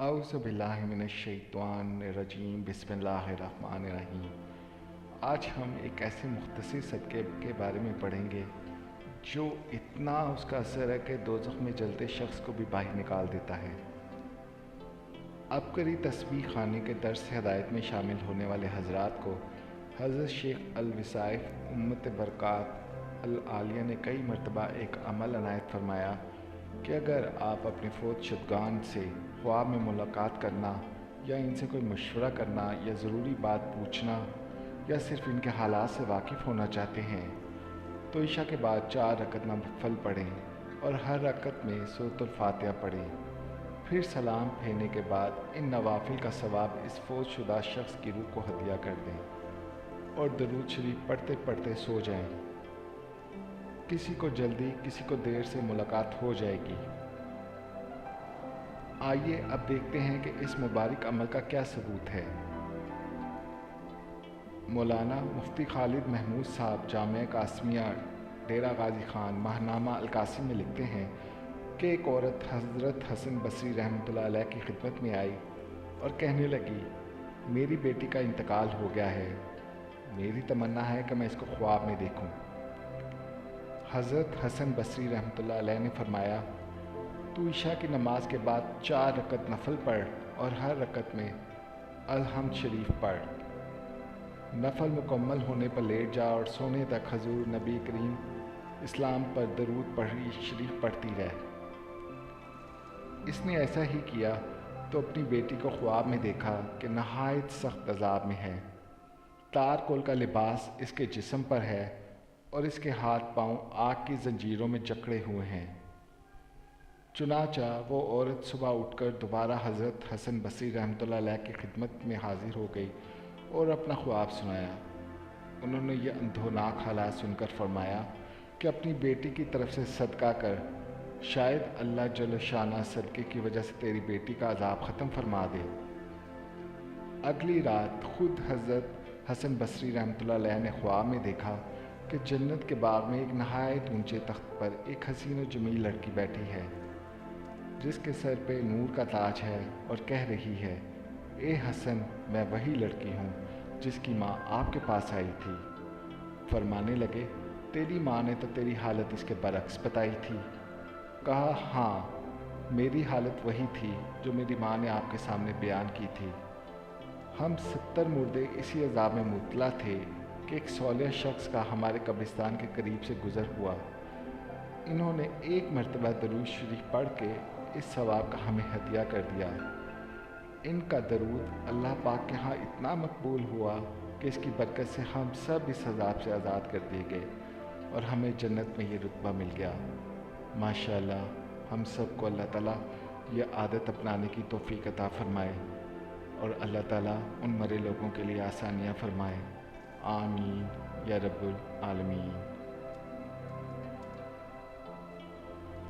اعوذ باللہ من الشیطان الرجیم بسم اللہ الرحمن الرحیم۔ آج ہم ایک ایسے مختصر صدقے کے بارے میں پڑھیں گے جو اتنا اس کا اثر ہے کہ دوزخ میں جلتے شخص کو بھی باہر نکال دیتا ہے۔ عبقری تسبیح خانے کے درس ہدایت میں شامل ہونے والے حضرات کو حضرت شیخ الوصائف امت برکات العالیہ نے کئی مرتبہ ایک عمل عنایت فرمایا کہ اگر آپ اپنے فوت شدگان سے خواب میں ملاقات کرنا یا ان سے کوئی مشورہ کرنا یا ضروری بات پوچھنا یا صرف ان کے حالات سے واقف ہونا چاہتے ہیں تو عشاء کے بعد 4 رکعت نفل پڑھیں اور ہر رکعت میں سورۃ الفاتحہ پڑھیں، پھر سلام پھیرنے کے بعد ان نوافل کا ثواب اس فوت شدہ شخص کی روح کو ہدیہ کر دیں اور درود شریف پڑھتے پڑھتے سو جائیں۔ کسی کو جلدی کسی کو دیر سے ملاقات ہو جائے گی۔ آئیے اب دیکھتے ہیں کہ اس مبارک عمل کا کیا ثبوت ہے۔ مولانا مفتی خالد محمود صاحب جامعہ قاسمیہ ڈیرہ غازی خان ماہنامہ القاسم میں لکھتے ہیں کہ ایک عورت حضرت حسن بصری رحمۃ اللہ علیہ کی خدمت میں آئی اور کہنے لگی، میری بیٹی کا انتقال ہو گیا ہے، میری تمنا ہے کہ میں اس کو خواب میں دیکھوں۔ حضرت حسن بصری رحمۃ اللہ علیہ نے فرمایا، تو عشاء کی نماز کے بعد 4 رکعت نفل پڑھ اور ہر رکعت میں الحمد شریف پڑھ۔ نفل مکمل ہونے پر لیٹ جا اور سونے تک حضور نبی کریم اسلام پر درود شریف پڑھتی رہ۔ اس نے ایسا ہی کیا تو اپنی بیٹی کو خواب میں دیکھا کہ نہایت سخت عذاب میں ہے، تار کول کا لباس اس کے جسم پر ہے اور اس کے ہاتھ پاؤں آگ کی زنجیروں میں جکڑے ہوئے ہیں۔ چنانچہ وہ عورت صبح اٹھ کر دوبارہ حضرت حسن بصری رحمۃ اللہ علیہ کی خدمت میں حاضر ہو گئی اور اپنا خواب سنایا۔ انہوں نے یہ اندھوناک حالات سن کر فرمایا کہ اپنی بیٹی کی طرف سے صدقہ کر، شاید اللہ جل شانہ صدقے کی وجہ سے تیری بیٹی کا عذاب ختم فرما دے۔ اگلی رات خود حضرت حسن بصری رحمۃ اللہ علیہ نے خواب میں دیکھا کہ جنت کے باغ میں ایک نہایت اونچے تخت پر ایک حسین و جمیل لڑکی بیٹھی ہے جس کے سر پہ نور کا تاج ہے اور کہہ رہی ہے، اے حسن، میں وہی لڑکی ہوں جس کی ماں آپ کے پاس آئی تھی۔ فرمانے لگے، تیری ماں نے تو تیری حالت اس کے برعکس بتائی تھی۔ کہا، ہاں، میری حالت وہی تھی جو میری ماں نے آپ کے سامنے بیان کی تھی۔ ہم 70 مردے اسی عذاب میں مبتلا تھے کہ ایک صالح شخص کا ہمارے قبرستان کے قریب سے گزر ہوا۔ انہوں نے ایک مرتبہ درود شریف پڑھ کے اس ثواب کا ہمیں ہدیہ کر دیا۔ ان کا درود اللہ پاک کے ہاں اتنا مقبول ہوا کہ اس کی برکت سے ہم سب اس عذاب سے آزاد کر دیے گئے اور ہمیں جنت میں یہ رتبہ مل گیا۔ ماشاءاللہ، ہم سب کو اللہ تعالیٰ یہ عادت اپنانے کی توفیق عطا فرمائے اور اللہ تعالیٰ ان مرے لوگوں کے لیے آسانیاں فرمائے۔ آمین یا رب العالمین۔